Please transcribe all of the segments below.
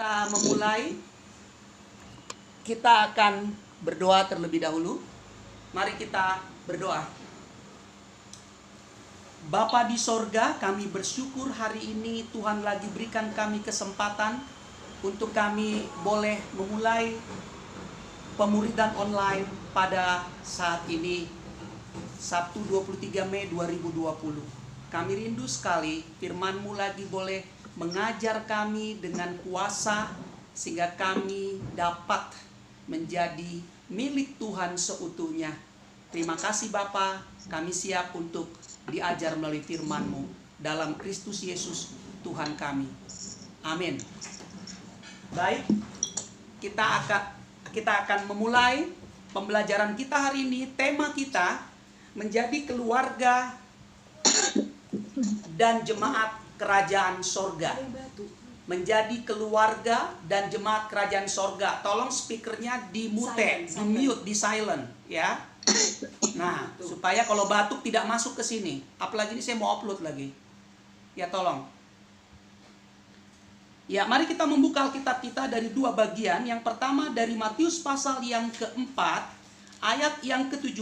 Kita memulai, kita akan berdoa terlebih dahulu. Mari kita berdoa. Bapa di sorga, kami bersyukur hari ini Tuhan lagi berikan kami kesempatan untuk kami boleh memulai pemuridan online pada saat ini, Sabtu 23 Mei 2020. Kami rindu sekali firman-Mu lagi boleh mengajar kami dengan kuasa sehingga kami dapat menjadi milik Tuhan seutuhnya. Terima kasih Bapa, kami siap untuk diajar melalui firman-Mu dalam Kristus Yesus Tuhan kami. Amin. Baik, kita akan memulai pembelajaran kita hari ini. Tema kita menjadi keluarga dan jemaat kerajaan sorga. Menjadi keluarga dan jemaat kerajaan sorga. Tolong speakernya di mute, di mute, di silent ya. Nah, supaya kalau batuk tidak masuk ke sini. Apalagi ini saya mau upload lagi. Ya tolong. Ya, mari kita membuka Alkitab kita dari dua bagian. Yang pertama dari Matius pasal yang keempat, ayat yang ke-17.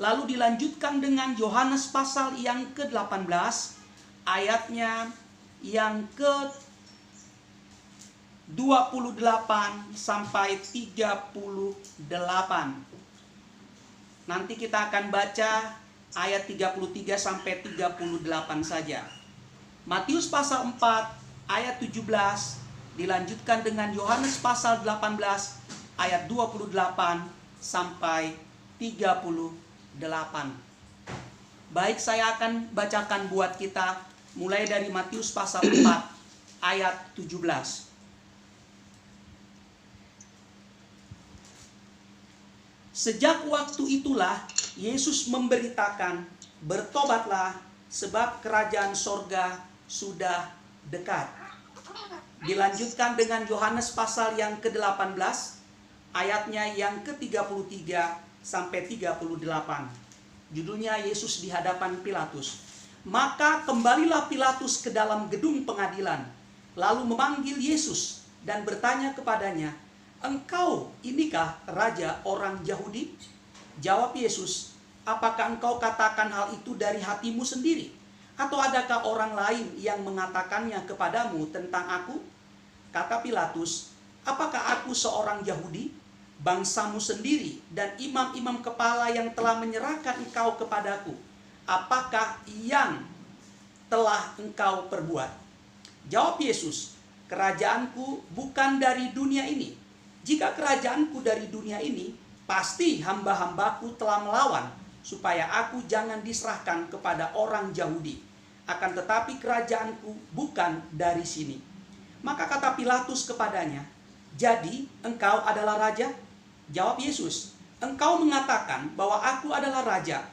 Lalu dilanjutkan dengan Yohanes pasal yang ke-18, ayatnya yang ke-28 sampai 38. Nanti kita akan baca ayat 33 sampai 38 saja. Matius pasal 4 ayat 17 dilanjutkan dengan Yohanes pasal 18 ayat 28 sampai 38. Baik, saya akan bacakan buat kita mulai dari Matius pasal 4 ayat 17. Sejak waktu itulah Yesus memberitakan, bertobatlah sebab kerajaan sorga sudah dekat. Dilanjutkan dengan Yohanes pasal yang ke-18 ayatnya yang ke-33 sampai 38. Judulnya Yesus di hadapan Pilatus. Maka kembalilah Pilatus ke dalam gedung pengadilan, lalu memanggil Yesus dan bertanya kepadanya, "Engkau inikah raja orang Yahudi?" Jawab Yesus, "Apakah engkau katakan hal itu dari hatimu sendiri? Atau adakah orang lain yang mengatakannya kepadamu tentang aku?" Kata Pilatus, "Apakah aku seorang Yahudi? Bangsamu sendiri dan imam-imam kepala yang telah menyerahkan engkau kepadaku, apakah yang telah engkau perbuat?" Jawab Yesus, "Kerajaanku bukan dari dunia ini. Jika kerajaanku dari dunia ini, pasti hamba-hambaku telah melawan, supaya aku jangan diserahkan kepada orang Yahudi. Akan tetapi kerajaanku bukan dari sini." Maka kata Pilatus kepadanya, "Jadi engkau adalah raja?" Jawab Yesus, "Engkau mengatakan bahwa aku adalah raja."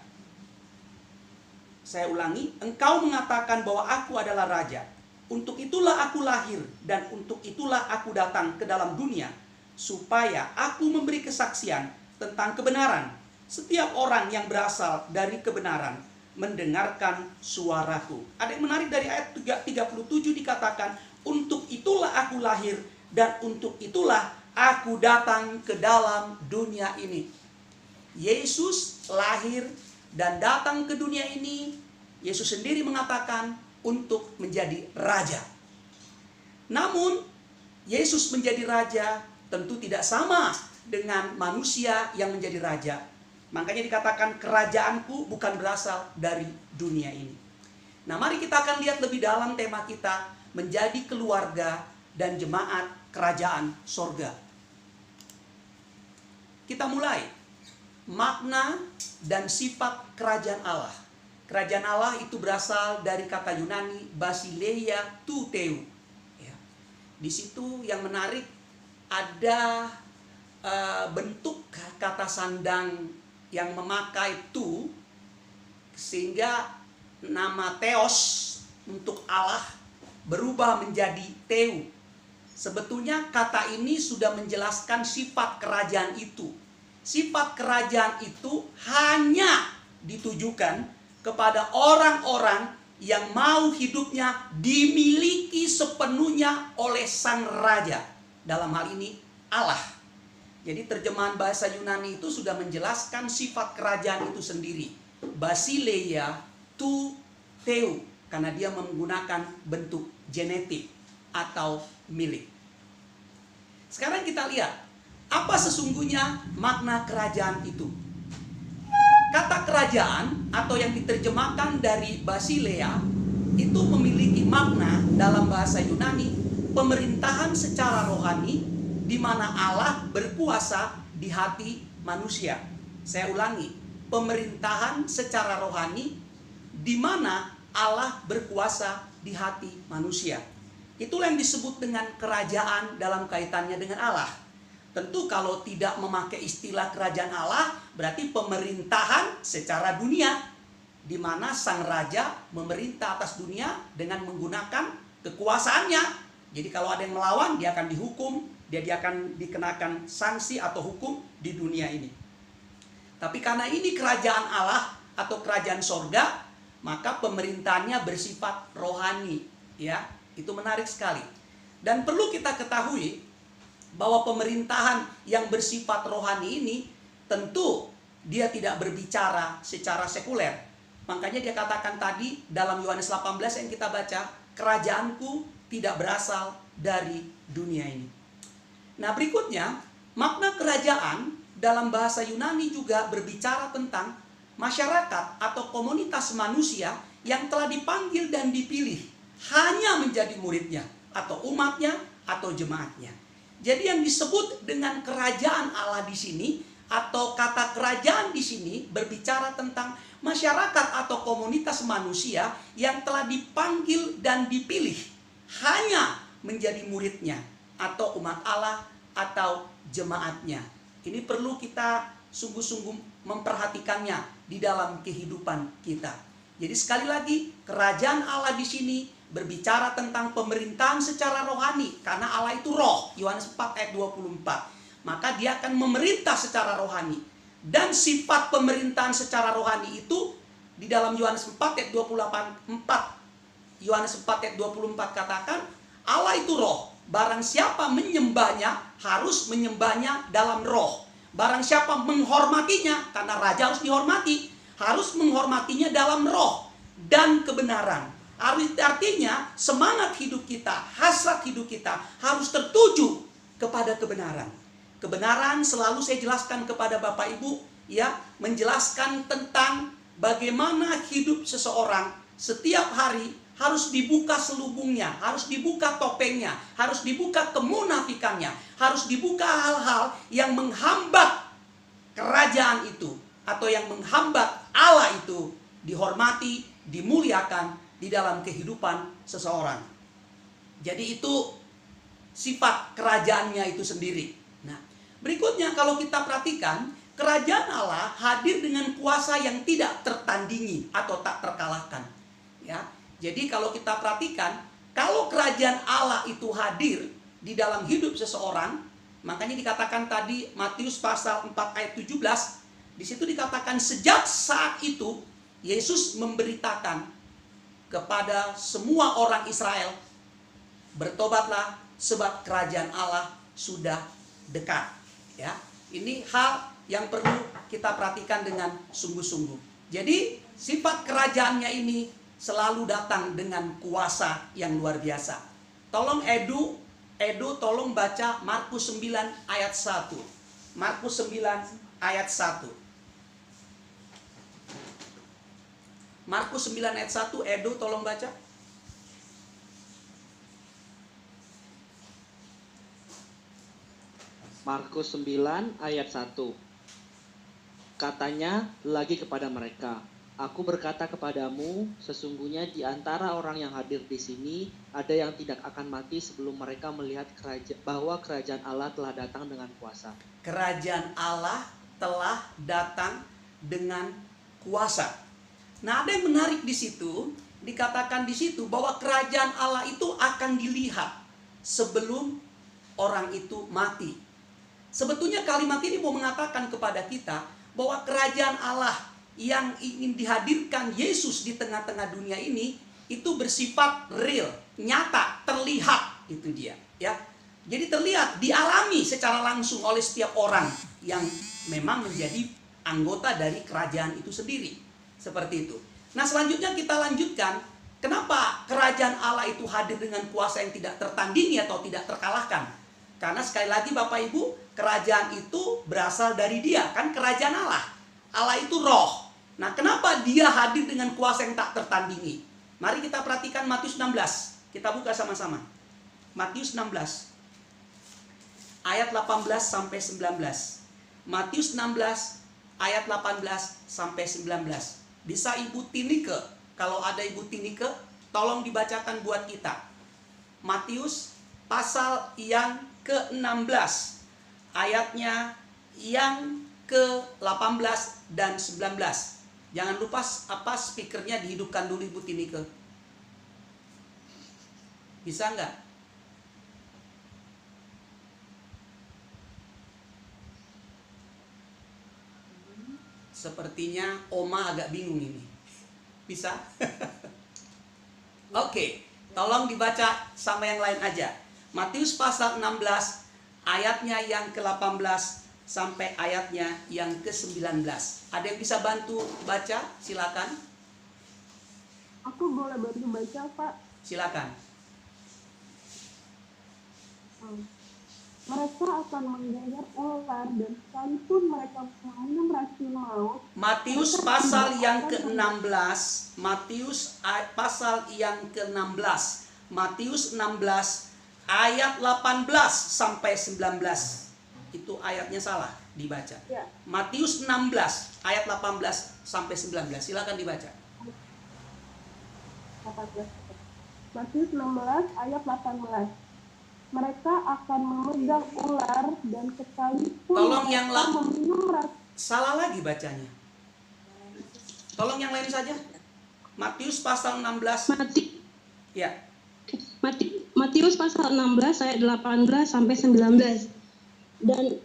Saya ulangi, "Engkau mengatakan bahwa aku adalah raja. Untuk itulah aku lahir dan untuk itulah aku datang ke dalam dunia, supaya aku memberi kesaksian tentang kebenaran. Setiap orang yang berasal dari kebenaran mendengarkan suaraku." Ada yang menarik dari ayat 37 dikatakan, "Untuk itulah aku lahir dan untuk itulah aku datang ke dalam dunia ini." Yesus lahir dan datang ke dunia ini. Yesus sendiri mengatakan untuk menjadi raja. Namun Yesus menjadi raja tentu tidak sama dengan manusia yang menjadi raja. Makanya dikatakan kerajaanku bukan berasal dari dunia ini. Nah, mari kita akan lihat lebih dalam tema kita, menjadi keluarga dan jemaat kerajaan sorga. Kita mulai. Makna dan sifat kerajaan Allah. Kerajaan Allah itu berasal dari kata Yunani basileia tuteu. Ya. Di situ yang menarik ada bentuk kata sandang yang memakai tu, sehingga nama Theos untuk Allah berubah menjadi Teu. Sebetulnya kata ini sudah menjelaskan sifat kerajaan itu. Sifat kerajaan itu hanya ditujukan kepada orang-orang yang mau hidupnya dimiliki sepenuhnya oleh sang raja. Dalam hal ini Allah. Jadi terjemahan bahasa Yunani itu sudah menjelaskan sifat kerajaan itu sendiri. Basileia tu Theu, karena dia menggunakan bentuk genetik atau milik. Sekarang kita lihat apa sesungguhnya makna kerajaan itu. Kata kerajaan atau yang diterjemahkan dari Basileia itu memiliki makna dalam bahasa Yunani pemerintahan secara rohani di mana Allah berkuasa di hati manusia. Saya ulangi, pemerintahan secara rohani di mana Allah berkuasa di hati manusia. Itulah yang disebut dengan kerajaan dalam kaitannya dengan Allah. Tentu kalau tidak memakai istilah kerajaan Allah, berarti pemerintahan secara dunia, di mana sang raja memerintah atas dunia dengan menggunakan kekuasaannya. Jadi kalau ada yang melawan, dia akan dihukum, dia akan dikenakan sanksi atau hukum di dunia ini. Tapi karena ini kerajaan Allah atau kerajaan sorga, maka pemerintahannya bersifat rohani, ya. Itu menarik sekali. Dan perlu kita ketahui bahwa pemerintahan yang bersifat rohani ini tentu dia tidak berbicara secara sekuler. Makanya dia katakan tadi dalam Yohanes 18 yang kita baca, kerajaanku tidak berasal dari dunia ini. Nah, berikutnya, makna kerajaan dalam bahasa Yunani juga berbicara tentang masyarakat atau komunitas manusia yang telah dipanggil dan dipilih hanya menjadi muridnya atau umatnya atau jemaatnya. Jadi yang disebut dengan kerajaan Allah di sini atau kata kerajaan di sini berbicara tentang masyarakat atau komunitas manusia yang telah dipanggil dan dipilih hanya menjadi muridnya atau umat Allah atau jemaatnya. Ini perlu kita sungguh-sungguh memperhatikannya di dalam kehidupan kita. Jadi sekali lagi, kerajaan Allah di sini berbicara tentang pemerintahan secara rohani, karena Allah itu roh. Yohanes 4 ayat 24. Maka dia akan memerintah secara rohani. Dan sifat pemerintahan secara rohani itu di dalam Yohanes 4 ayat 24. Yohanes 4 ayat 24 katakan, Allah itu roh. Barang siapa menyembahnya harus menyembahnya dalam roh. Barang siapa menghormatinya, karena raja harus dihormati, harus menghormatinya dalam roh dan kebenaran. Artinya semangat hidup kita, hasrat hidup kita harus tertuju kepada kebenaran. Kebenaran selalu saya jelaskan kepada Bapak Ibu, ya, menjelaskan tentang bagaimana hidup seseorang setiap hari harus dibuka selubungnya, harus dibuka topengnya, harus dibuka kemunafikannya, harus dibuka hal-hal yang menghambat kerajaan itu atau yang menghambat Allah itu dihormati, dimuliakan di dalam kehidupan seseorang. Jadi itu sifat kerajaannya itu sendiri. Nah, berikutnya kalau kita perhatikan, kerajaan Allah hadir dengan kuasa yang tidak tertandingi atau tak terkalahkan. Ya, jadi kalau kita perhatikan, kalau kerajaan Allah itu hadir di dalam hidup seseorang, makanya dikatakan tadi Matius pasal 4 ayat 17, di situ dikatakan sejak saat itu Yesus memberitakan kepada semua orang Israel, bertobatlah sebab kerajaan Allah sudah dekat. Ya, ini hal yang perlu kita perhatikan dengan sungguh-sungguh. Jadi sifat kerajaannya ini selalu datang dengan kuasa yang luar biasa. Tolong Edu tolong baca Markus 9 ayat 1. Markus 9 ayat 1. Markus 9 ayat 1, Edu tolong baca. Markus 9 ayat 1. Katanya lagi kepada mereka, aku berkata kepadamu, sesungguhnya di antara orang yang hadir di sini ada yang tidak akan mati sebelum mereka melihat bahwa kerajaan Allah telah datang dengan kuasa. Kerajaan Allah telah datang dengan kuasa. Nah, ada yang menarik di situ, dikatakan di situ bahwa kerajaan Allah itu akan dilihat sebelum orang itu mati. Sebetulnya kalimat ini mau mengatakan kepada kita bahwa kerajaan Allah yang ingin dihadirkan Yesus di tengah-tengah dunia ini itu bersifat real, nyata, terlihat, itu dia, ya. Jadi terlihat, dialami secara langsung oleh setiap orang yang memang menjadi anggota dari kerajaan itu sendiri. Seperti itu. Nah, selanjutnya kita lanjutkan, kenapa kerajaan Allah itu hadir dengan kuasa yang tidak tertandingi atau tidak terkalahkan? Karena sekali lagi Bapak Ibu, kerajaan itu berasal dari Dia, kan kerajaan Allah. Allah itu roh. Nah, kenapa Dia hadir dengan kuasa yang tak tertandingi? Mari kita perhatikan Matius 16. Kita buka sama-sama. Matius 16 ayat 18 sampai 19. Matius 16 ayat 18 sampai 19. Bisa Ibu Tinike, kalau ada Ibu Tinike, tolong dibacakan buat kita. Matius pasal yang ke-16, ayatnya yang ke-18 dan 19. Jangan lupa speakernya dihidupkan dulu Ibu Tinike. Bisa nggak? Sepertinya Oma agak bingung ini. Bisa? Oke, tolong dibaca sama yang lain aja. Matius pasal 16 ayatnya yang ke-18 sampai ayatnya yang ke-19. Ada yang bisa bantu baca? Silakan. Aku boleh bantu baca, Pak? Silakan. Mereka akan menggayar ular dan sekalipun mereka meminum racun maut. Matius pasal yang ke-16. Matius pasal yang ke-16. Matius 16 ayat 18 sampai 19. Itu ayatnya salah dibaca. Ya. Matius 16 ayat 18 sampai 19. Silakan dibaca. 18. Matius 16 ayat 18. Mereka akan memegang ular dan sekalipun Tolong yang mereka meminum racun. Salah lagi bacanya. Tolong yang lain saja. Matius pasal 16. Ya. Matius pasal 16 ayat 18 sampai 19.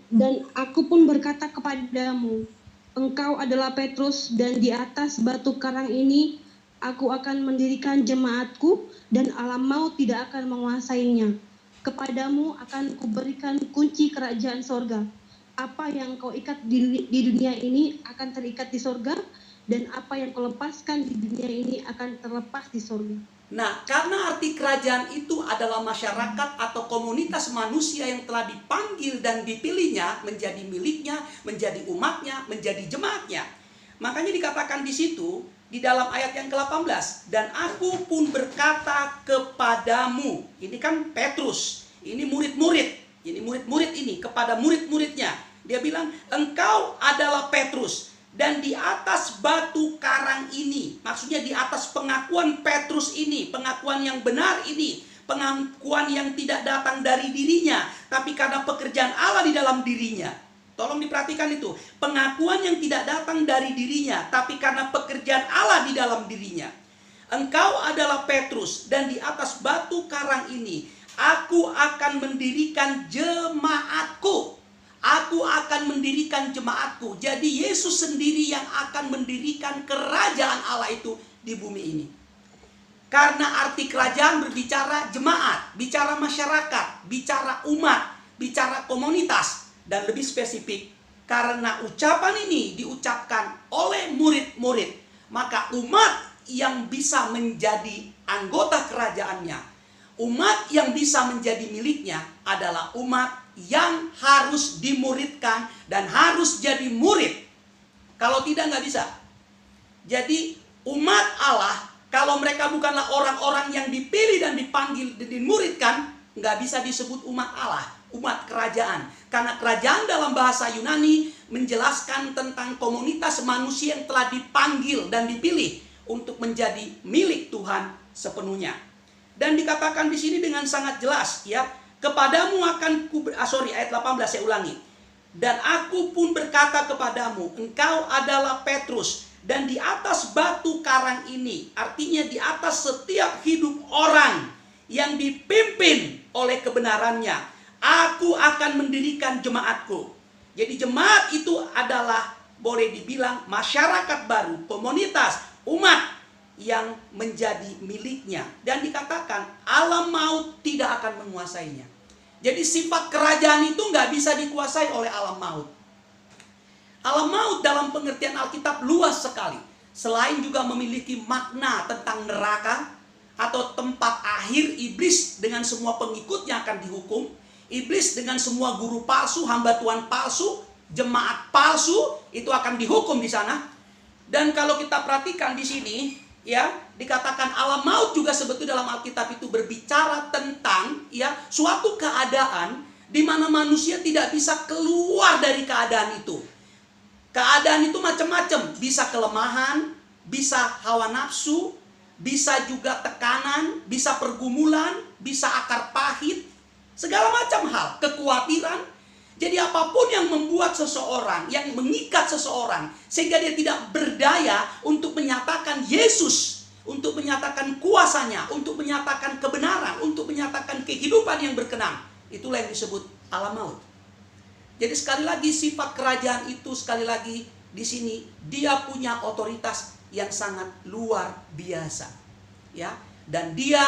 Dan aku pun berkata kepadamu, engkau adalah Petrus, dan di atas batu karang ini aku akan mendirikan jemaatku, dan alam maut tidak akan menguasainya. Kepadamu akan kuberikan kunci kerajaan sorga. Apa yang kau ikat di dunia ini akan terikat di sorga, dan apa yang kau lepaskan di dunia ini akan terlepas di sorga. Nah, karena arti kerajaan itu adalah masyarakat atau komunitas manusia yang telah dipanggil dan dipilihnya menjadi miliknya, menjadi umatnya, menjadi jemaatnya. Makanya dikatakan di situ, di dalam ayat yang ke-18, dan aku pun berkata kepadamu. Ini kan Petrus, ini murid-murid, ini kepada murid-muridnya. Dia bilang, engkau adalah Petrus, dan di atas batu karang ini, maksudnya di atas pengakuan Petrus ini, pengakuan yang benar ini, pengakuan yang tidak datang dari dirinya, tapi karena pekerjaan Allah di dalam dirinya. Tolong diperhatikan itu, pengakuan yang tidak datang dari dirinya, tapi karena pekerjaan Allah di dalam dirinya. Engkau adalah Petrus, dan di atas batu karang ini, aku akan mendirikan jemaatku. Aku akan mendirikan jemaatku. Jadi Yesus sendiri yang akan mendirikan kerajaan Allah itu di bumi ini. Karena arti kerajaan berbicara jemaat, bicara masyarakat, bicara umat, bicara komunitas. Dan lebih spesifik, karena ucapan ini diucapkan oleh murid-murid, maka umat yang bisa menjadi anggota kerajaannya, umat yang bisa menjadi miliknya adalah umat yang harus dimuridkan dan harus jadi murid. Kalau tidak, nggak bisa. Jadi umat Allah, kalau mereka bukanlah orang-orang yang dipilih dan dipanggil dan dimuridkan, nggak bisa disebut umat Allah, umat kerajaan. Karena kerajaan dalam bahasa Yunani menjelaskan tentang komunitas manusia yang telah dipanggil dan dipilih untuk menjadi milik Tuhan sepenuhnya. Dan dikatakan di sini dengan sangat jelas, ya, kepadamu akan ayat 18 saya ulangi. Dan aku pun berkata kepadamu, engkau adalah Petrus, dan di atas batu karang ini, artinya di atas setiap hidup orang yang dipimpin oleh kebenarannya, aku akan mendirikan jemaatku. Jadi jemaat itu adalah boleh dibilang masyarakat baru, komunitas, umat yang menjadi miliknya. Dan dikatakan alam maut tidak akan menguasainya. Jadi sifat kerajaan itu nggak bisa dikuasai oleh alam maut. Alam maut dalam pengertian Alkitab luas sekali. Selain juga memiliki makna tentang neraka atau tempat akhir iblis dengan semua pengikutnya akan dihukum. Iblis dengan semua guru palsu, hamba Tuhan palsu, jemaat palsu itu akan dihukum di sana. Dan kalau kita perhatikan di sini, ya, dikatakan alam maut juga sebetulnya dalam Alkitab itu berbicara tentang ya suatu keadaan di mana manusia tidak bisa keluar dari keadaan itu. Keadaan itu macam-macam, bisa kelemahan, bisa hawa nafsu, bisa juga tekanan, bisa pergumulan, bisa akar pahit, segala macam hal, kekhawatiran. Jadi apapun yang membuat seseorang, yang mengikat seseorang, sehingga dia tidak berdaya untuk menyatakan Yesus, untuk menyatakan kuasanya, untuk menyatakan kebenaran, untuk menyatakan kehidupan yang berkenan. Itulah yang disebut alam maut. Jadi sekali lagi sifat kerajaan itu sekali lagi di sini dia punya otoritas yang sangat luar biasa. Ya, dan dia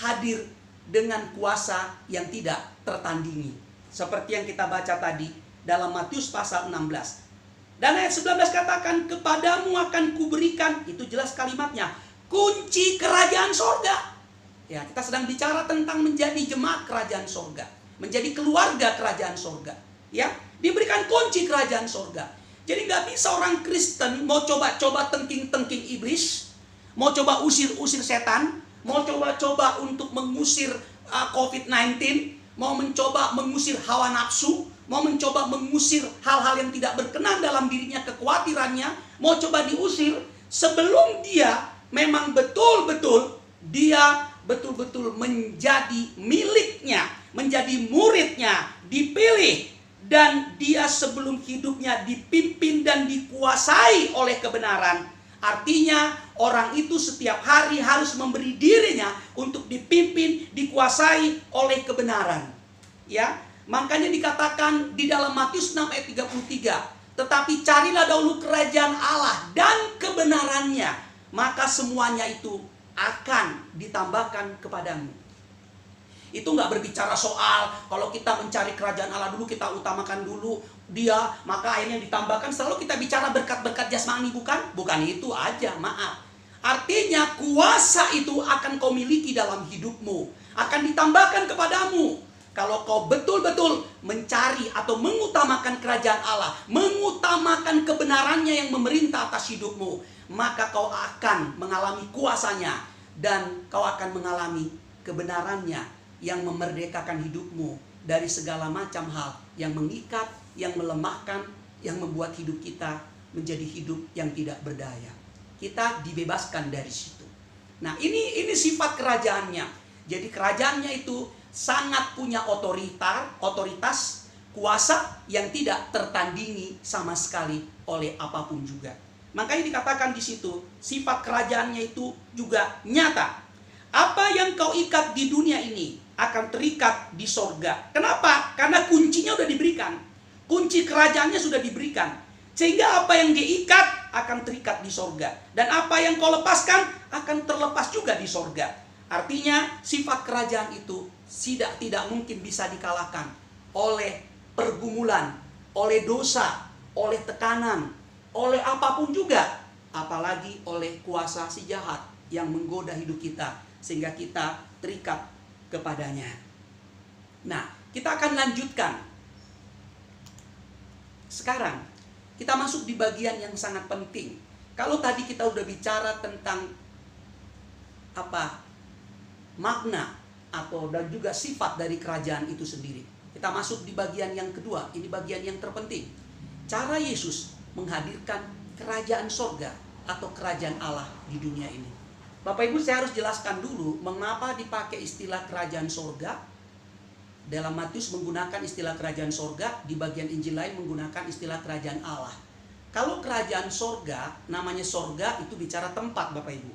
hadir dengan kuasa yang tidak tertandingi. Seperti yang kita baca tadi dalam Matius pasal 16. Dan ayat 19 katakan, kepadamu akan kuberikan, itu jelas kalimatnya, kunci kerajaan sorga. Ya, kita sedang bicara tentang menjadi jemaat kerajaan sorga, menjadi keluarga kerajaan sorga. Ya, diberikan kunci kerajaan sorga. Jadi nggak bisa orang Kristen mau coba-coba tengking-tengking iblis, mau coba usir-usir setan, mau coba-coba untuk mengusir COVID-19, mau mencoba mengusir hawa nafsu, mau mencoba mengusir hal-hal yang tidak berkenan dalam dirinya, kekhawatirannya, mau coba diusir sebelum dia memang betul-betul menjadi miliknya, menjadi muridnya, dipilih, dan dia sebelum hidupnya dipimpin dan dikuasai oleh kebenaran. Artinya orang itu setiap hari harus memberi dirinya untuk dipimpin, dikuasai oleh kebenaran. Ya, makanya dikatakan di dalam Matius 6 ayat 33, tetapi carilah dahulu kerajaan Allah dan kebenarannya, maka semuanya itu akan ditambahkan kepadamu. Itu nggak berbicara soal kalau kita mencari kerajaan Allah dulu, kita utamakan dulu dia, maka akhirnya ditambahkan. Selalu kita bicara berkat-berkat jasmani, bukan itu aja, maaf. Artinya kuasa itu akan kau miliki dalam hidupmu, akan ditambahkan kepadamu. Kalau kau betul-betul mencari atau mengutamakan kerajaan Allah, mengutamakan kebenarannya yang memerintah atas hidupmu, maka kau akan mengalami kuasanya dan kau akan mengalami kebenarannya yang memerdekakan hidupmu dari segala macam hal yang mengikat, yang melemahkan, yang membuat hidup kita menjadi hidup yang tidak berdaya. Kita dibebaskan dari situ. Nah, ini sifat kerajaannya. Jadi kerajaannya itu sangat punya otoritas, kuasa yang tidak tertandingi sama sekali oleh apapun juga. Makanya dikatakan di situ, sifat kerajaannya itu juga nyata. Apa yang kau ikat di dunia ini akan terikat di sorga. Kenapa? Karena kuncinya sudah diberikan. Kunci kerajaannya sudah diberikan. Sehingga apa yang diikat akan terikat di sorga. Dan apa yang kau lepaskan akan terlepas juga di sorga. Artinya sifat kerajaan itu tidak mungkin bisa dikalahkan oleh pergumulan, oleh dosa, oleh tekanan, oleh apapun juga. Apalagi oleh kuasa si jahat yang menggoda hidup kita. Sehingga kita terikat kepadanya. Nah, kita akan lanjutkan. Sekarang kita masuk di bagian yang sangat penting. Kalau tadi kita udah bicara tentang makna atau dan juga sifat dari kerajaan itu sendiri, kita masuk di bagian yang kedua. Ini bagian yang terpenting. Cara Yesus menghadirkan kerajaan sorga atau kerajaan Allah di dunia ini. Bapak Ibu, saya harus jelaskan dulu mengapa dipakai istilah kerajaan sorga. Dalam Matius menggunakan istilah kerajaan sorga, di bagian Injil lain menggunakan istilah kerajaan Allah. Kalau kerajaan sorga, namanya sorga itu bicara tempat, Bapak Ibu.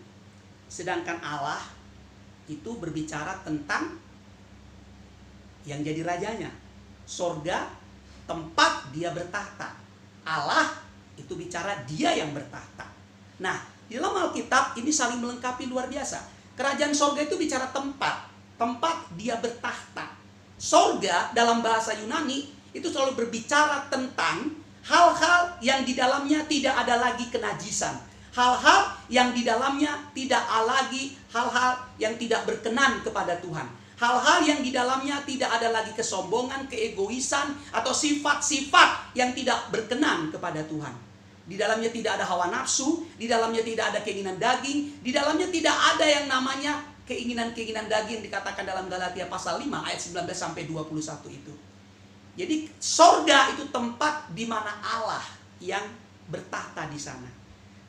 Sedangkan Allah itu berbicara tentang yang jadi rajanya. Sorga, tempat dia bertahta. Allah itu bicara dia yang bertahta. Nah, Di dalam Alkitab ini saling melengkapi luar biasa. Kerajaan sorga itu bicara tempat. Tempat dia bertahta. Sorga dalam bahasa Yunani itu selalu berbicara tentang hal-hal yang di dalamnya tidak ada lagi kenajisan. Hal-hal yang di dalamnya tidak lagi hal-hal yang tidak berkenan kepada Tuhan. Hal-hal yang di dalamnya tidak ada lagi kesombongan, keegoisan, atau sifat-sifat yang tidak berkenan kepada Tuhan. Di dalamnya tidak ada hawa nafsu, di dalamnya tidak ada keinginan daging, di dalamnya tidak ada yang namanya keinginan-keinginan daging yang dikatakan dalam Galatia pasal 5 ayat 19 sampai 21 itu. Jadi sorga itu tempat di mana Allah yang bertahta di sana.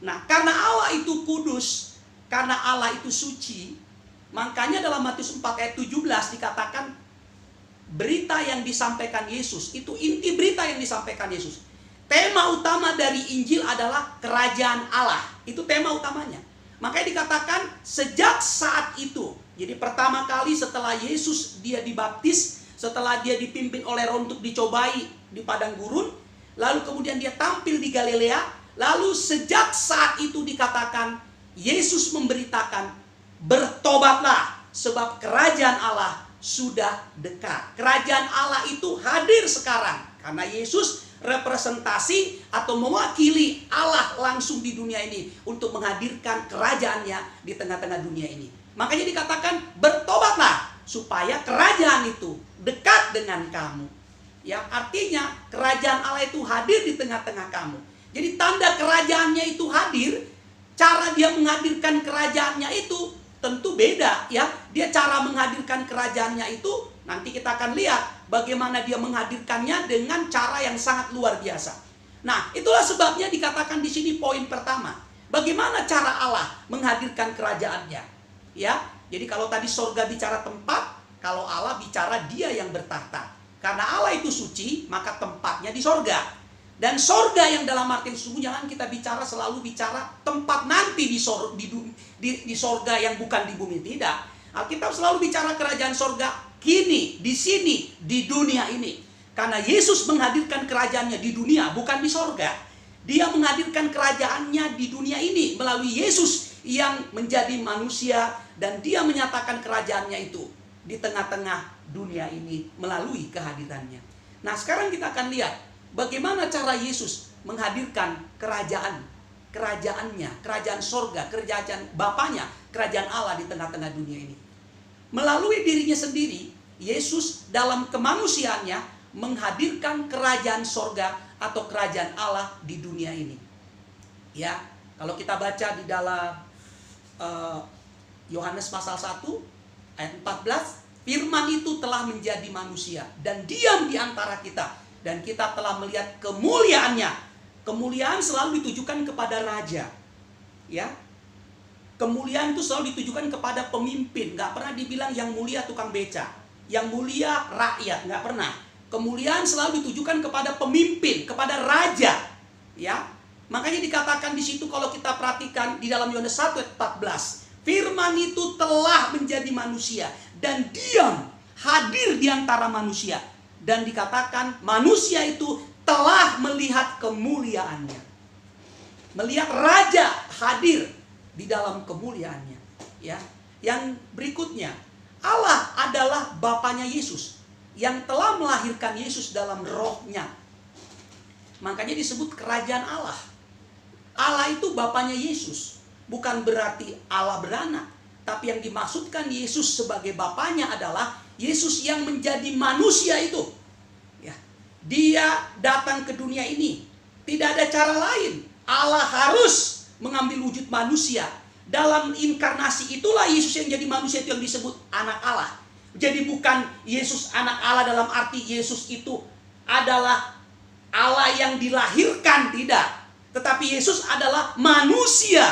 Nah, karena Allah itu kudus, karena Allah itu suci, makanya dalam Matius 4 ayat 17 dikatakan berita yang disampaikan Yesus, itu inti berita yang disampaikan Yesus. Tema utama dari Injil adalah kerajaan Allah. Itu tema utamanya. Makanya dikatakan sejak saat itu. Jadi pertama kali setelah Yesus dia dibaptis, setelah dia dipimpin oleh Roh untuk dicobai di padang gurun, lalu kemudian dia tampil di Galilea, lalu sejak saat itu dikatakan Yesus memberitakan, bertobatlah sebab kerajaan Allah sudah dekat. Kerajaan Allah itu hadir sekarang karena Yesus representasi atau mewakili Allah langsung di dunia ini untuk menghadirkan kerajaannya di tengah-tengah dunia ini. Makanya dikatakan bertobatlah supaya kerajaan itu dekat dengan kamu. Ya, artinya kerajaan Allah itu hadir di tengah-tengah kamu. Jadi tanda kerajaannya itu hadir, cara dia menghadirkan kerajaannya itu tentu beda ya. Dia cara menghadirkan kerajaannya itu nanti kita akan lihat bagaimana dia menghadirkannya dengan cara yang sangat luar biasa. Nah, itulah sebabnya dikatakan di sini poin pertama. Bagaimana cara Allah menghadirkan kerajaannya? Ya, jadi kalau tadi sorga bicara tempat, kalau Allah bicara dia yang bertahta. Karena Allah itu suci, maka tempatnya di sorga. Dan sorga yang dalam arti sesungguhnya, jangan kita bicara selalu bicara tempat nanti di sorga yang bukan di bumi. Tidak. Alkitab selalu bicara kerajaan sorga kini, di sini, di dunia ini. Karena Yesus menghadirkan kerajaannya di dunia, bukan di sorga. Dia menghadirkan kerajaannya di dunia ini melalui Yesus yang menjadi manusia. Dan dia menyatakan kerajaannya itu di tengah-tengah dunia ini melalui kehadirannya. Nah, sekarang kita akan lihat bagaimana cara Yesus menghadirkan kerajaannya, kerajaan sorga, kerajaan Bapaknya, kerajaan Allah di tengah-tengah dunia ini. Melalui dirinya sendiri, Yesus dalam kemanusiaannya menghadirkan kerajaan sorga atau kerajaan Allah di dunia ini. Ya, kalau kita baca di dalam Yohanes pasal 1 ayat 14, firman itu telah menjadi manusia dan diam di antara kita, dan kita telah melihat kemuliaannya. Kemuliaan selalu ditujukan kepada raja. Ya. Kemuliaan itu selalu ditujukan kepada pemimpin, nggak pernah dibilang yang mulia tukang beca, yang mulia rakyat, nggak pernah. Kemuliaan selalu ditujukan kepada pemimpin, kepada raja. Ya. Makanya dikatakan di situ kalau kita perhatikan di dalam Yohanes 1 ayat 14, firman itu telah menjadi manusia dan diam, hadir di antara manusia. Dan dikatakan manusia itu telah melihat kemuliaannya. Melihat raja hadir di dalam kemuliaannya. Ya. Yang berikutnya, Allah adalah Bapaknya Yesus yang telah melahirkan Yesus dalam rohnya. Makanya disebut kerajaan Allah. Allah itu Bapaknya Yesus. Bukan berarti Allah beranak, tapi yang dimaksudkan Yesus sebagai Bapaknya adalah Yesus yang menjadi manusia itu. Ya. Dia datang ke dunia ini. Tidak ada cara lain. Allah harus mengambil wujud manusia. Dalam inkarnasi itulah Yesus yang jadi manusia itu yang disebut anak Allah. Jadi bukan Yesus anak Allah dalam arti Yesus itu adalah Allah yang dilahirkan, tidak. Tetapi Yesus adalah manusia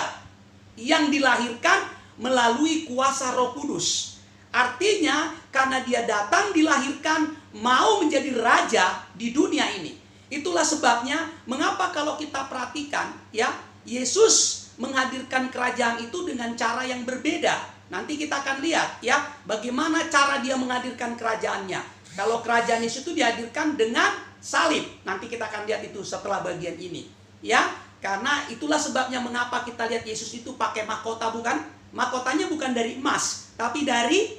yang dilahirkan melalui kuasa Roh Kudus. Artinya karena dia datang dilahirkan mau menjadi raja di dunia ini. Itulah sebabnya mengapa kalau kita perhatikan ya, Yesus menghadirkan kerajaan itu dengan cara yang berbeda. Nanti kita akan lihat ya bagaimana cara dia menghadirkan kerajaannya. Kalau kerajaan Yesus itu dihadirkan dengan salib. Nanti kita akan lihat itu setelah bagian ini. Ya, Karena itulah sebabnya mengapa kita lihat Yesus itu pakai mahkota, bukan? Mahkotanya bukan dari emas, tapi dari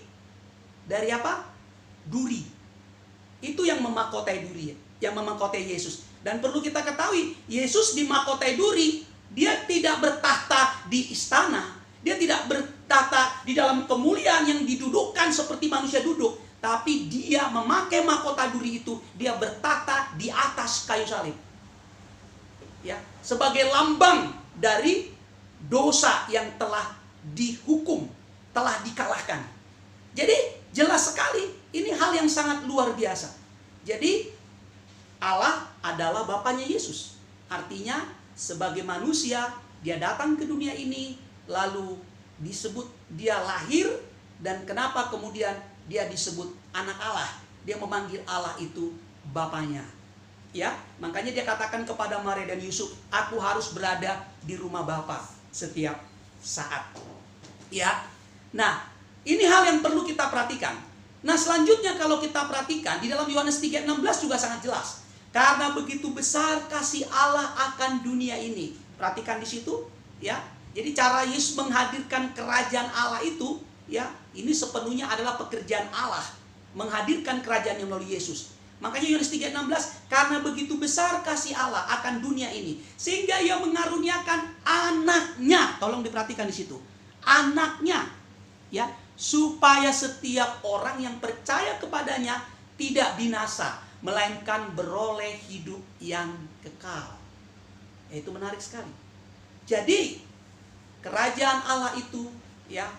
apa? Duri. Itu yang memahkotai duri, yang memahkotai Yesus. Dan perlu kita ketahui, Yesus dimahkotai duri, dia tidak bertahta di istana, dia tidak bertahta di dalam kemuliaan yang didudukkan seperti manusia duduk, tapi dia memakai mahkota duri itu, dia bertahta di atas kayu salib. Ya, sebagai lambang dari dosa yang telah dihukum, telah dikalahkan. Jadi jelas sekali ini hal yang sangat luar biasa. Jadi Allah adalah Bapanya Yesus. Artinya sebagai manusia dia datang ke dunia ini, lalu disebut dia lahir, dan kenapa kemudian dia disebut anak Allah? Dia memanggil Allah itu Bapanya. Ya, makanya dia katakan kepada Maria dan Yusuf, aku harus berada di rumah Bapa setiap saat. Ya. Nah, ini hal yang perlu kita perhatikan. Nah, selanjutnya kalau kita perhatikan di dalam Yohanes 3:16 juga sangat jelas. Karena begitu besar kasih Allah akan dunia ini. Perhatikan di situ, ya. Jadi cara Yesus menghadirkan kerajaan Allah itu, ya, ini sepenuhnya adalah pekerjaan Allah, menghadirkan kerajaan yang melalui Yesus. Makanya Yohanes 3:16, karena begitu besar kasih Allah akan dunia ini, sehingga ia mengaruniakan anaknya. Tolong diperhatikan di situ. Anaknya, ya, supaya setiap orang yang percaya kepadanya tidak binasa, melainkan beroleh hidup yang kekal. Itu menarik sekali. Jadi, kerajaan Allah itu, ya,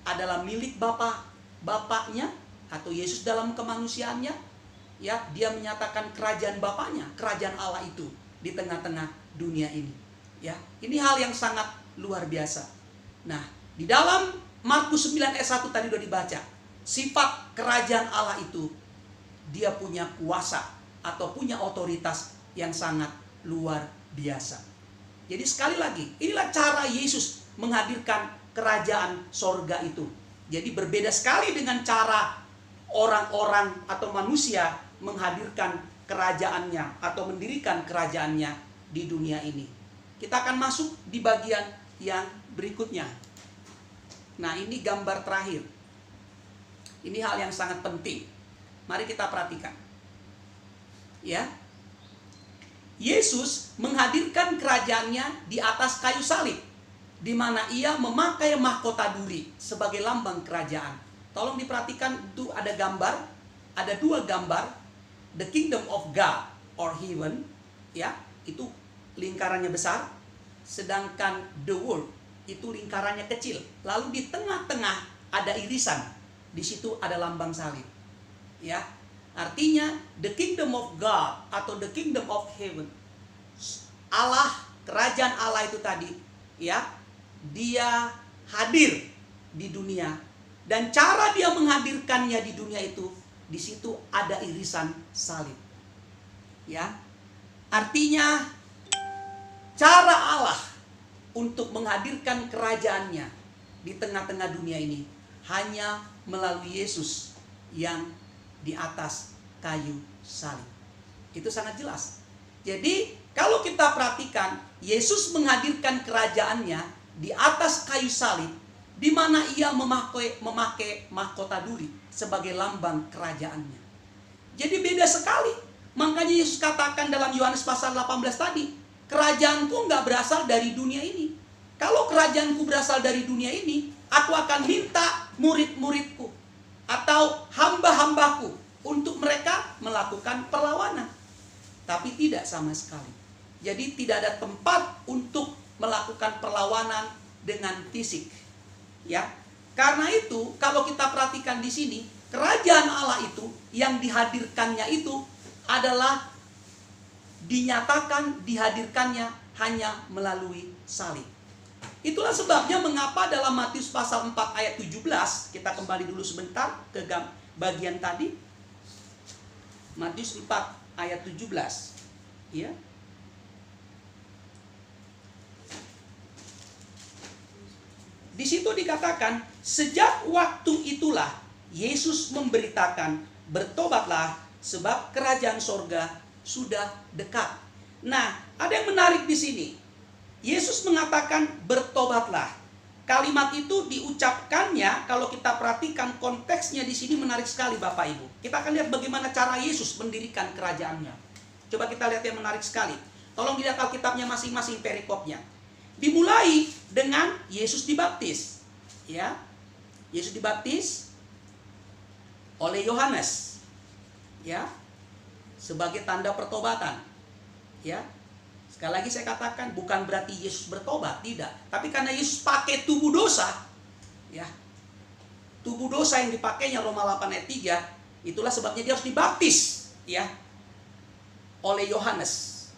adalah milik Bapaknya atau Yesus dalam kemanusiaannya. Ya, dia menyatakan kerajaan Bapaknya, kerajaan Allah itu di tengah-tengah dunia ini. Ya, ini hal yang sangat luar biasa. Nah, di dalam Markus 9 ayat 1 tadi sudah dibaca, sifat kerajaan Allah itu dia punya kuasa atau punya otoritas yang sangat luar biasa. Jadi sekali lagi, inilah cara Yesus menghadirkan kerajaan sorga itu. Jadi berbeda sekali dengan cara orang-orang atau manusia menghadirkan kerajaannya atau mendirikan kerajaannya di dunia ini. Kita akan masuk di bagian yang berikutnya. Nah, ini gambar terakhir. Ini hal yang sangat penting. Mari kita perhatikan. Ya. Yesus menghadirkan kerajaannya di atas kayu salib, di mana ia memakai mahkota duri sebagai lambang kerajaan. Tolong diperhatikan, itu ada gambar, ada dua gambar. The kingdom of God or heaven, ya, itu lingkarannya besar, sedangkan the world itu lingkarannya kecil. Lalu di tengah-tengah ada irisan. Di situ ada lambang salib. Ya. Artinya the kingdom of God atau the kingdom of heaven. Allah, kerajaan Allah itu tadi, ya, dia hadir di dunia, dan cara dia menghadirkannya di dunia itu, di situ ada irisan salib. Ya. Artinya cara Allah untuk menghadirkan kerajaannya di tengah-tengah dunia ini hanya melalui Yesus yang di atas kayu salib. Itu sangat jelas. Jadi, kalau kita perhatikan, Yesus menghadirkan kerajaannya di atas kayu salib, di mana ia memakai mahkota duri sebagai lambang kerajaannya. Jadi beda sekali. Makanya Yesus katakan dalam Yohanes pasal 18 tadi, kerajaanku nggak berasal dari dunia ini. Kalau kerajaanku berasal dari dunia ini, aku akan minta murid-muridku atau hamba-hambaku untuk mereka melakukan perlawanan. Tapi tidak sama sekali. Jadi tidak ada tempat untuk melakukan perlawanan dengan fisik. Ya, karena itu kalau kita perhatikan di sini, kerajaan Allah itu yang dihadirkannya itu adalah dinyatakan, dihadirkannya hanya melalui salib. Itulah sebabnya mengapa dalam Matius pasal 4 ayat 17, kita kembali dulu sebentar ke bagian tadi. Matius 4 ayat 17. Ya. Di situ dikatakan, sejak waktu itulah Yesus memberitakan, bertobatlah sebab kerajaan sorga sudah dekat. Nah, ada yang menarik di sini. Yesus mengatakan bertobatlah. Kalimat itu diucapkannya, kalau kita perhatikan konteksnya di sini menarik sekali Bapak Ibu. Kita akan lihat bagaimana cara Yesus mendirikan kerajaannya. Coba kita lihat yang menarik sekali. Tolong dilihat Alkitabnya masing-masing perikopnya. Dimulai dengan Yesus dibaptis. Ya. Yesus dibaptis oleh Yohanes. Ya. Sebagai tanda pertobatan. Ya. Sekali lagi saya katakan, bukan berarti Yesus bertobat, tidak. Tapi karena Yesus pakai tubuh dosa, ya, tubuh dosa yang dipakainya Roma 8 ayat 3, itulah sebabnya dia harus dibaptis, ya, oleh Yohanes.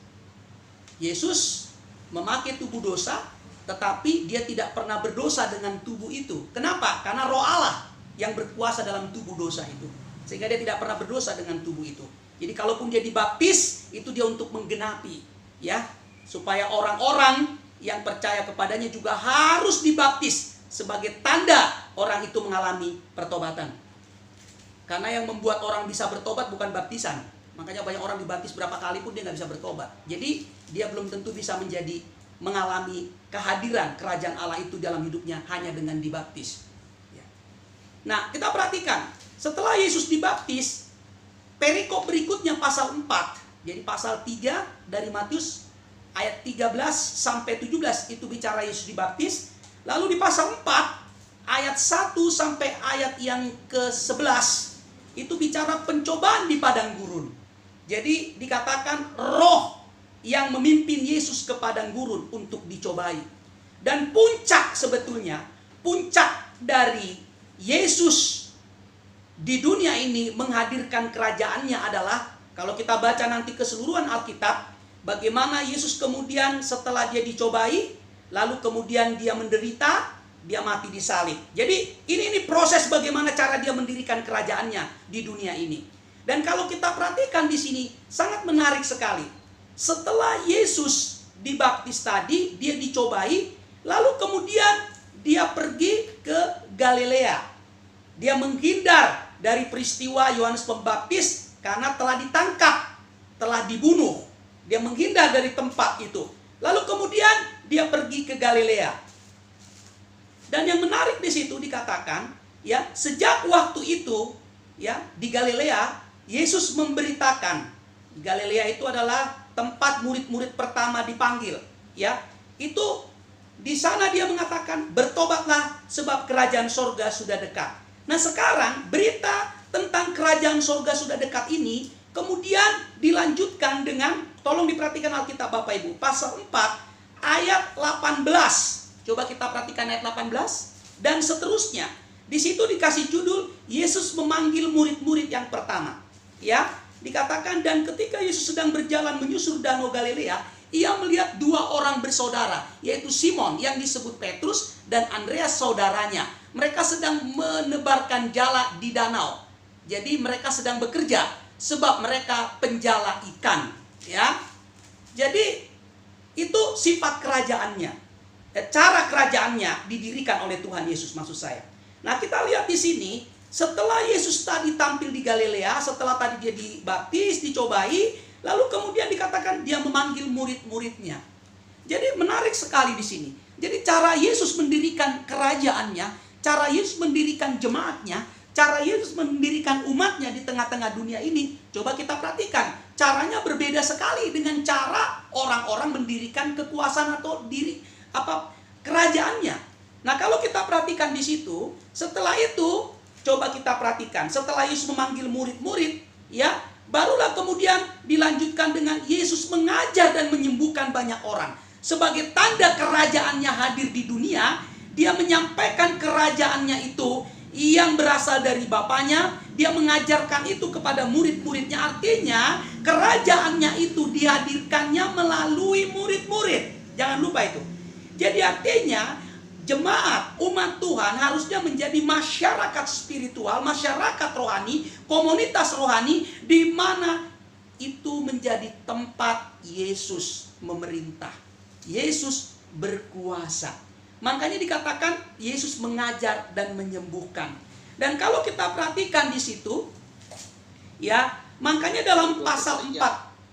Yesus memakai tubuh dosa, tetapi dia tidak pernah berdosa dengan tubuh itu. Kenapa? Karena Roh Allah yang berkuasa dalam tubuh dosa itu, sehingga dia tidak pernah berdosa dengan tubuh itu. Jadi kalaupun dia dibaptis, itu dia untuk menggenapi, ya, supaya orang-orang yang percaya kepadanya juga harus dibaptis sebagai tanda orang itu mengalami pertobatan. Karena yang membuat orang bisa bertobat bukan baptisan. Makanya banyak orang dibaptis berapa kali pun dia nggak bisa bertobat. Jadi dia belum tentu bisa mengalami kehadiran kerajaan Allah itu dalam hidupnya hanya dengan dibaptis. Ya. Nah, kita perhatikan, setelah Yesus dibaptis, perikop berikutnya pasal 4. Jadi pasal 3 dari Matius ayat 13 sampai 17 itu bicara Yesus dibaptis. Lalu di pasal 4 ayat 1 sampai ayat yang ke-11 itu bicara pencobaan di padang gurun. Jadi dikatakan roh yang memimpin Yesus ke padang gurun untuk dicobai. Dan puncak sebetulnya, puncak dari Yesus di dunia ini menghadirkan kerajaannya adalah, kalau kita baca nanti keseluruhan Alkitab, bagaimana Yesus kemudian setelah dia dicobai, lalu kemudian dia menderita, dia mati di salib. Jadi ini proses bagaimana cara dia mendirikan kerajaannya di dunia ini. Dan kalau kita perhatikan di sini sangat menarik sekali. Setelah Yesus dibaptis tadi, dia dicobai, lalu kemudian dia pergi ke Galilea. Dia menghindar dari peristiwa Yohanes Pembaptis karena telah ditangkap, telah dibunuh. Dia menghindar dari tempat itu. Lalu kemudian dia pergi ke Galilea. Dan yang menarik di situ dikatakan, ya, sejak waktu itu, ya, di Galilea, Yesus memberitakan. Galilea itu adalah tempat murid-murid pertama dipanggil, ya. Itu di sana dia mengatakan, bertobatlah sebab kerajaan sorga sudah dekat. Nah, sekarang berita tentang kerajaan sorga sudah dekat ini kemudian dilanjutkan dengan, tolong diperhatikan Alkitab Bapak Ibu, pasal 4 ayat 18. Coba kita perhatikan ayat 18 dan seterusnya. Di situ dikasih judul Yesus memanggil murid-murid yang pertama. Ya, dikatakan, dan ketika Yesus sedang berjalan menyusur danau Galilea, ia melihat dua orang bersaudara, yaitu Simon yang disebut Petrus dan Andreas saudaranya. Mereka sedang menebarkan jala di danau. Jadi mereka sedang bekerja sebab mereka penjala ikan, ya. Jadi itu sifat kerajaannya. Cara kerajaannya didirikan oleh Tuhan Yesus, maksud saya. Nah, kita lihat di sini, setelah Yesus tadi tampil di Galilea, setelah tadi dia dibaptis, dicobai, lalu kemudian dikatakan dia memanggil murid-muridnya. Jadi menarik sekali di sini. Jadi cara Yesus mendirikan kerajaannya, cara Yesus mendirikan jemaatnya, cara Yesus mendirikan umatnya di tengah-tengah dunia ini, coba kita perhatikan. Caranya berbeda sekali dengan cara orang-orang mendirikan kekuasaan atau kerajaannya. Nah, kalau kita perhatikan di situ, setelah itu, coba kita perhatikan. Setelah Yesus memanggil murid-murid, ya, barulah kemudian dilanjutkan dengan Yesus mengajar dan menyembuhkan banyak orang. Sebagai tanda kerajaannya hadir di dunia, dia menyampaikan kerajaannya itu yang berasal dari Bapaknya, dia mengajarkan itu kepada murid-muridnya. Artinya kerajaannya itu dihadirkannya melalui murid-murid. Jangan lupa itu. Jadi artinya jemaat umat Tuhan harusnya menjadi masyarakat spiritual, masyarakat rohani, komunitas rohani, di mana itu menjadi tempat Yesus memerintah, Yesus berkuasa. Makanya dikatakan Yesus mengajar dan menyembuhkan. Dan kalau kita perhatikan di situ, ya, makanya dalam pasal 4,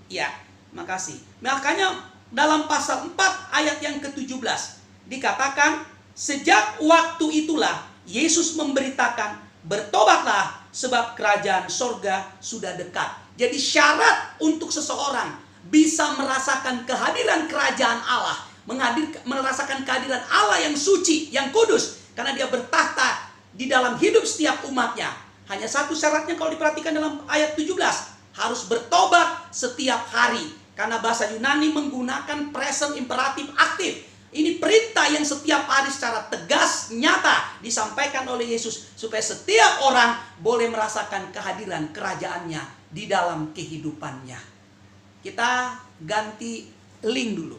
ya, makasih. Makanya dalam pasal 4 ayat yang ke-17 dikatakan, sejak waktu itulah Yesus memberitakan, bertobatlah sebab kerajaan sorga sudah dekat. Jadi syarat untuk seseorang bisa merasakan kehadiran kerajaan Allah, merasakan kehadiran Allah yang suci, yang kudus, karena dia bertahta di dalam hidup setiap umatnya. Hanya satu syaratnya kalau diperhatikan dalam ayat 17, harus bertobat setiap hari. Karena bahasa Yunani menggunakan present imperatif aktif. Ini perintah yang setiap hari secara tegas, nyata disampaikan oleh Yesus, supaya setiap orang boleh merasakan kehadiran kerajaannya di dalam kehidupannya. Kita ganti link dulu.